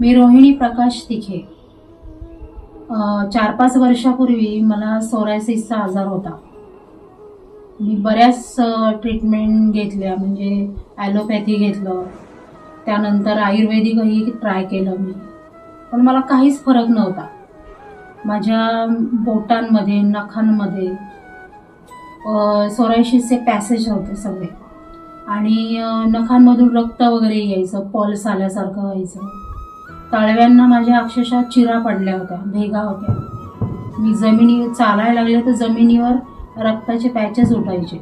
मी रोहिणी प्रकाश तिखे. 4-5 वर्षापूर्वी मला सोरायसिसचा आजार होता. मी बऱ्याच ट्रीटमेंट घेतल्या, म्हणजे ॲलोपॅथी घेतलं, त्यानंतर आयुर्वेदिकही ट्राय केलं मी, पण मला काहीच फरक नव्हता. माझ्या बोटांमध्ये, नखांमध्ये सोरायसिसचे पॅसेज होते सगळे, आणि नखांमधून रक्त वगैरे यायचं, पल्स आल्यासारखं व्हायचं. तळव्यांना माझ्या अक्षरशः चिरा पडल्या होत्या, भेगा होत्या. मी जमिनीवर चालायला लागले तर जमिनीवर रक्ताचे पॅचेस उठायचे.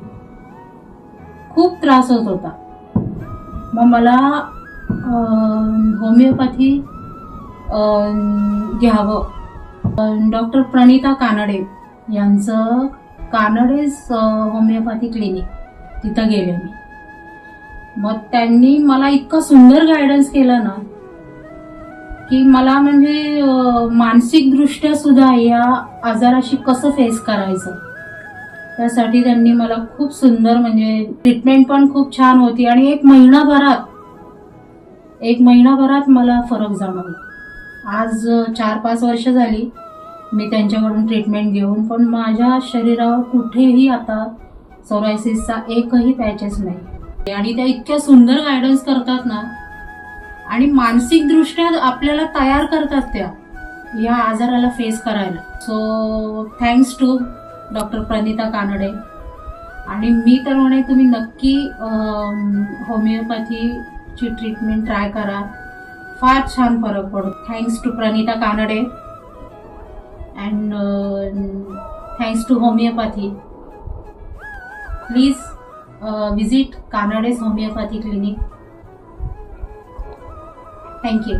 खूप त्रास होत होता. मग मला होमिओपॅथी घ्यावं. डॉक्टर प्रणिता कानडे यांचं कानडेज होमिओपॅथी क्लिनिक, तिथं गेले मी. मग त्यांनी मला इतका सुंदर गायडन्स केला ना, की मला म्हणजे मानसिकदृष्ट्या सुद्धा या आजाराशी कसं फेस करायचं, त्यासाठी त्यांनी मला खूप सुंदर, म्हणजे ट्रीटमेंट पण खूप छान होती. आणि एक महिनाभरात मला फरक जाणवला. आज 4-5 वर्ष झाली मी त्यांच्याकडून ट्रीटमेंट घेऊन, पण माझ्या शरीरावर कुठेही आता सोरायसिसचा एकही पॅचेस नाही. आणि त्या इतक्या सुंदर गायडन्स करतात ना, आणि मानसिकदृष्ट्या आपल्याला तयार करतात त्या या आजाराला फेस करायला. So thanks to doctor Pranita Kanade. आणि मी तर म्हणे तुम्ही नक्की होमिओपॅथीची ट्रीटमेंट ट्राय करा, फार छान फरक पडतो. Thanks to Pranita Kanade and thanks to homeopathy. Please visit Kanade's Homeopathy Clinic. Thank you.